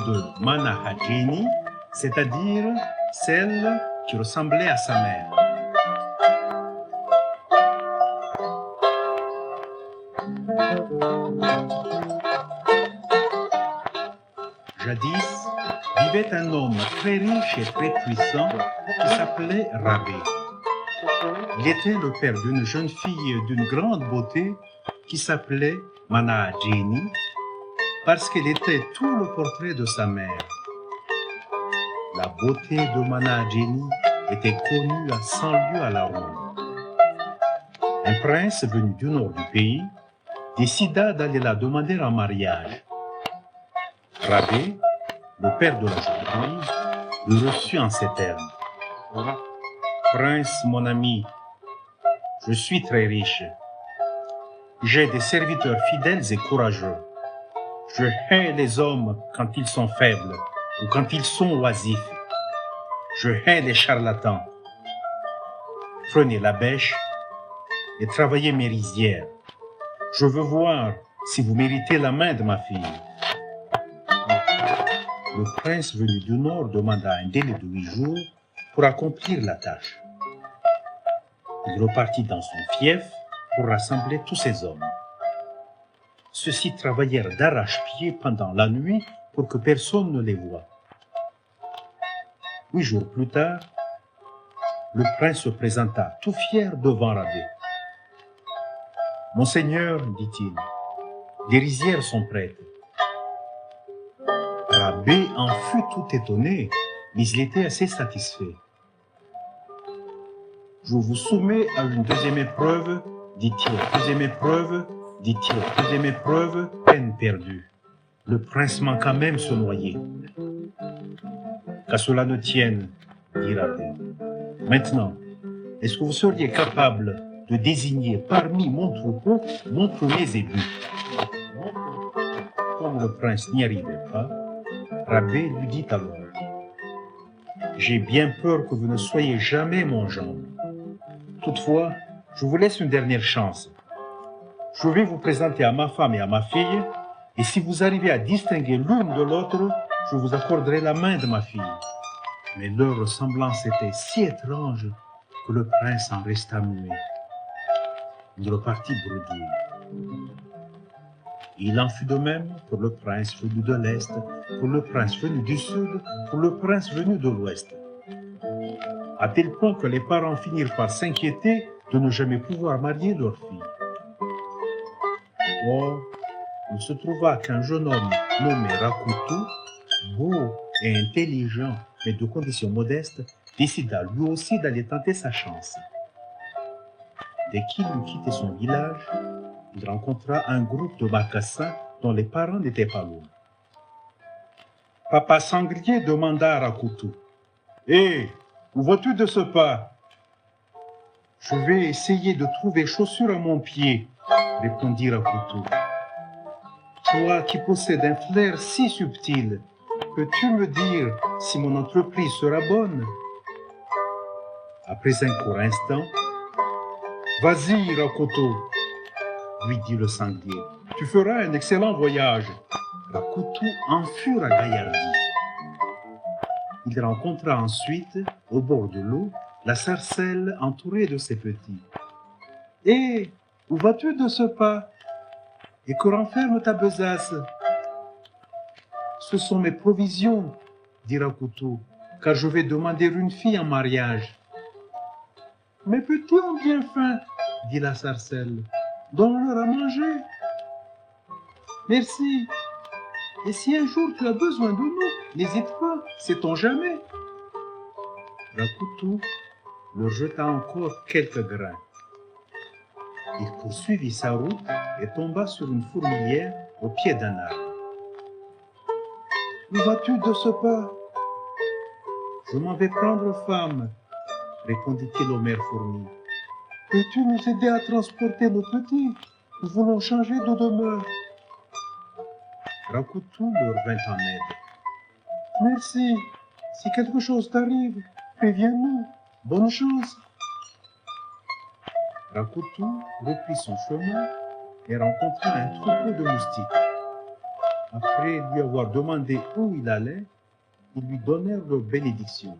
de Manahajeni, c'est-à-dire celle qui ressemblait à sa mère. Jadis, vivait un homme très riche et très puissant qui s'appelait Rabé. Il était le père d'une jeune fille d'une grande beauté qui s'appelait Manahajeni parce qu'elle était tout le portrait de sa mère. La beauté de Manahajeni était connue à 100 lieues à la ronde. Un prince venu du nord du pays décida d'aller la demander en mariage. Rabé, le père de la jeune fille, le reçut en ces termes. Prince, mon ami, je suis très riche. J'ai des serviteurs fidèles et courageux. Je hais les hommes quand ils sont faibles ou quand ils sont oisifs. Je hais les charlatans. Prenez la bêche et travaillez mes rizières. Je veux voir si vous méritez la main de ma fille. Le prince venu du nord demanda un délai de 8 jours pour accomplir la tâche. Il repartit dans son fief pour rassembler tous ses hommes. Ceux-ci travaillèrent d'arrache-pied pendant la nuit pour que personne ne les voie. 8 jours plus tard, le prince se présenta tout fier devant Rabé. « Monseigneur, dit-il, les rizières sont prêtes. » Rabé en fut tout étonné, mais il était assez satisfait. « Je vous soumets à une deuxième épreuve, dit-il, deuxième épreuve, dit-il, deuxième épreuve, peine perdue. » Le prince manqua même se noyer. « Qu'à cela ne tienne, dit Rabé. Maintenant, est-ce que vous seriez capable de désigner parmi mon troupeau mon premier zébu? » Comme le prince n'y arrivait pas, Rabé lui dit alors: « J'ai bien peur que vous ne soyez jamais mon gendre. Toutefois, je vous laisse une dernière chance. Je vais vous présenter à ma femme et à ma fille, et si vous arrivez à distinguer l'une de l'autre, je vous accorderai la main de ma fille. » Mais leur ressemblance était si étrange que le prince en resta muet. Il repartit bredouille. Il en fut de même pour le prince venu de l'Est, pour le prince venu du Sud, pour le prince venu de l'Ouest. À tel point que les parents finirent par s'inquiéter de ne jamais pouvoir marier leur fille. Or, il se trouva qu'un jeune homme nommé Rakutu, beau et intelligent, mais de condition modeste, décida lui aussi d'aller tenter sa chance. Dès qu'il eut quitté son village, il rencontra un groupe de marcassins dont les parents n'étaient pas loin. Papa Sanglier demanda à Rakutu: « Hé, où vas-tu de ce pas? »« Je vais essayer de trouver chaussure à mon pied, » répondit Rakutu. « Toi qui possèdes un flair si subtil, peux-tu me dire si mon entreprise sera bonne? » Après un court instant: « Vas-y, Rakutu, » lui dit le sanglier, « tu feras un excellent voyage. » Rakutu en fut ragaillardi. Il rencontra ensuite, au bord de l'eau, la sarcelle entourée de ses petits. « Hé, où vas-tu de ce pas? Et que renferme ta besace? »« Ce sont mes provisions, dit Rakutu, car je vais demander une fille en mariage. »« Mes petits ont bien faim, dit la sarcelle. Donne-leur à manger. »« Merci. Et si un jour tu as besoin de nous, n'hésite pas, sait-on jamais. » Rakutu leur jeta encore quelques grains. Il poursuivit sa route et tomba sur une fourmilière au pied d'un arbre. « Où vas-tu de ce pas? »« Je m'en vais prendre femme, » répondit-il aux mères fourmis. « Peux-tu nous aider à transporter nos petits? Nous voulons changer de demeure. » Rakutu leur vint en aide. « Merci. Si quelque chose t'arrive, préviens-nous. Bonne chance. » Rakutu reprit son chemin et rencontra un troupeau de moustiques. Après lui avoir demandé où il allait, ils lui donnèrent leur bénédiction.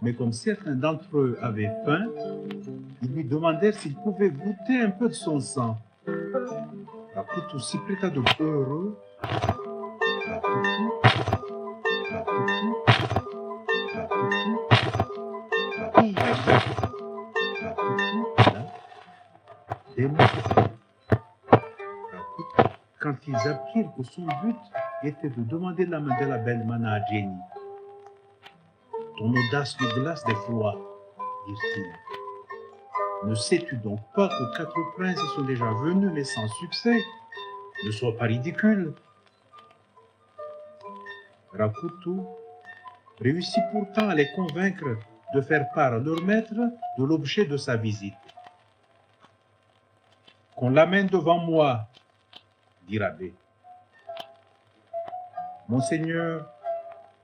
Mais comme certains d'entre eux avaient faim, ils lui demandèrent s'ils pouvaient goûter un peu de son sang. Rakutu s'y prêta de heureux. Rakutu, Rakutu, Rakutu, Rakutu, Rakutu, là, des mots. Rakutu, quand ils apprirent que son but était de demander la main de la belle Mana à Jenny. Ton audace nous glace d'effroi, dirent-ils. Ne sais-tu donc pas que 4 princes sont déjà venus, mais sans succès? Ne sois pas ridicule. Rakutu réussit pourtant à les convaincre de faire part à leur maître de l'objet de sa visite. Qu'on l'amène devant moi, dit Rabé. Monseigneur,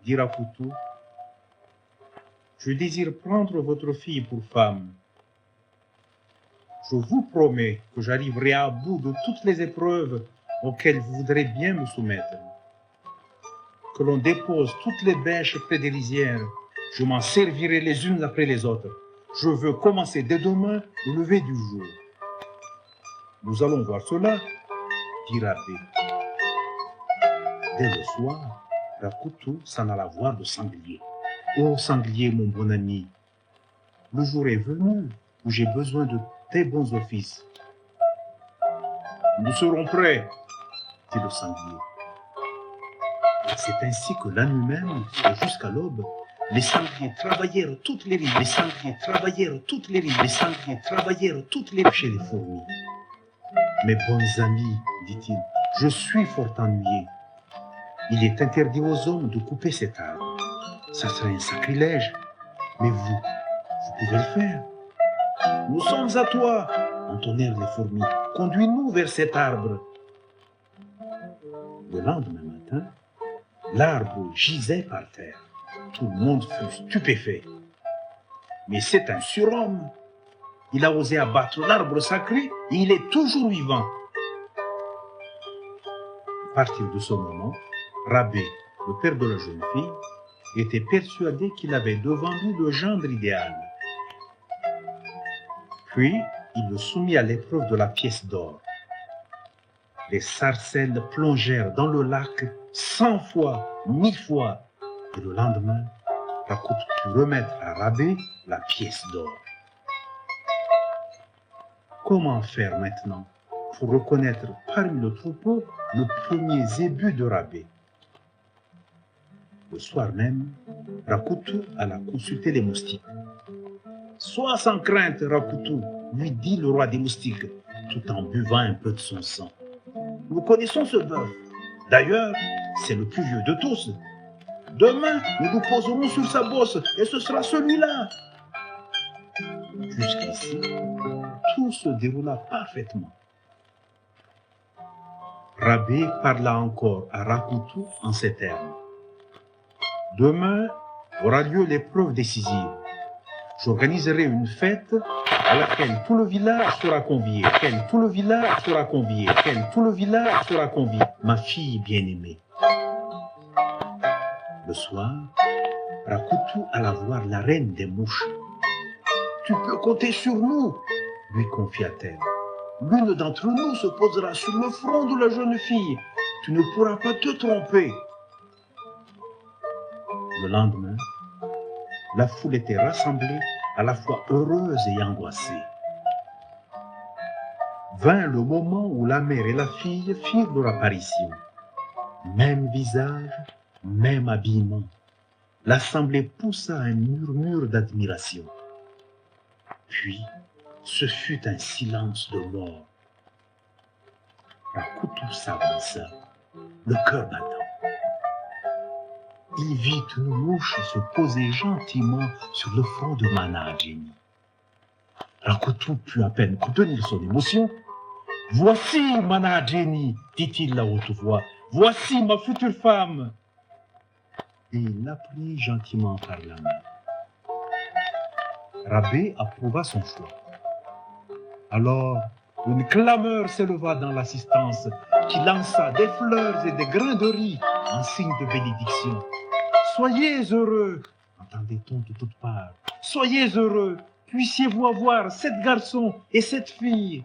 dit Rakutu, je désire prendre votre fille pour femme. Je vous promets que j'arriverai à bout de toutes les épreuves auxquelles vous voudrez bien me soumettre. Que l'on dépose toutes les bêches près des lisières, je m'en servirai les unes après les autres. Je veux commencer dès demain au lever du jour. Nous allons voir cela, dit Rabé. Dès le soir, Rakutu s'en alla voir le sanglier. Ô sanglier, mon bon ami, le jour est venu où j'ai besoin de tes bons offices. Nous serons prêts, dit le sanglier. C'est ainsi que la nuit même, et jusqu'à l'aube, les sangliers travaillèrent toutes les rives, les sangliers travaillèrent toutes les rives, les sangliers travaillèrent toutes les rives chez les fourmis. Mes bons amis, dit-il, je suis fort ennuyé. Il est interdit aux hommes de couper cet arbre. Ça serait un sacrilège. Mais vous pouvez le faire. Nous sommes à toi, entonnèrent les fourmis. Conduis-nous vers cet arbre. Le lendemain matin, l'arbre gisait par terre. Tout le monde fut stupéfait. Mais c'est un surhomme. Il a osé abattre l'arbre sacré et il est toujours vivant. À partir de ce moment, Rabé, le père de la jeune fille, était persuadé qu'il avait devant lui le gendre idéal. Puis, il le soumit à l'épreuve de la pièce d'or. Les sarcelles plongèrent dans le lac 100 fois, 1000 fois, et le lendemain, Rakutu put remettre à Rabé la pièce d'or. Comment faire maintenant pour reconnaître parmi le troupeau le premier zébu de Rabé? Le soir même, Rakutu alla consulter les moustiques. « Sois sans crainte, Rakutu, lui dit le roi des moustiques, tout en buvant un peu de son sang. Nous connaissons ce bœuf. D'ailleurs, c'est le plus vieux de tous. Demain, nous nous poserons sur sa bosse et ce sera celui-là. » Jusqu'ici, tout se déroula parfaitement. Rabé parla encore à Rakutu en ces termes. Demain aura lieu l'épreuve décisive. J'organiserai une fête à laquelle tout le village sera convié, tout le village sera convié, tout le village sera convié. Ma fille bien-aimée. Le soir, Rakutu alla voir la reine des mouches. Tu peux compter sur nous, lui confia-t-elle. L'une d'entre nous se posera sur le front de la jeune fille. Tu ne pourras pas te tromper. Le lendemain, la foule était rassemblée, à la fois heureuse et angoissée. Vint le moment où la mère et la fille firent leur apparition. Même visage, même habillement. L'assemblée poussa un murmure d'admiration. Puis, ce fut un silence de mort. Rakutu s'avança, le cœur battant. Il vit une mouche se poser gentiment sur le front de Mana Jenny. Rakutu put à peine contenir son émotion. « Voici Mana Jenny, dit-il à haute voix. Voici ma future femme. Et il la prit gentiment par la main. Rabé approuva son choix. Alors, une clameur s'éleva dans l'assistance qui lança des fleurs et des grains de riz en signe de bénédiction. Soyez heureux, entendait-on de toutes parts. Soyez heureux, puissiez-vous avoir 7 garçons et 7 filles.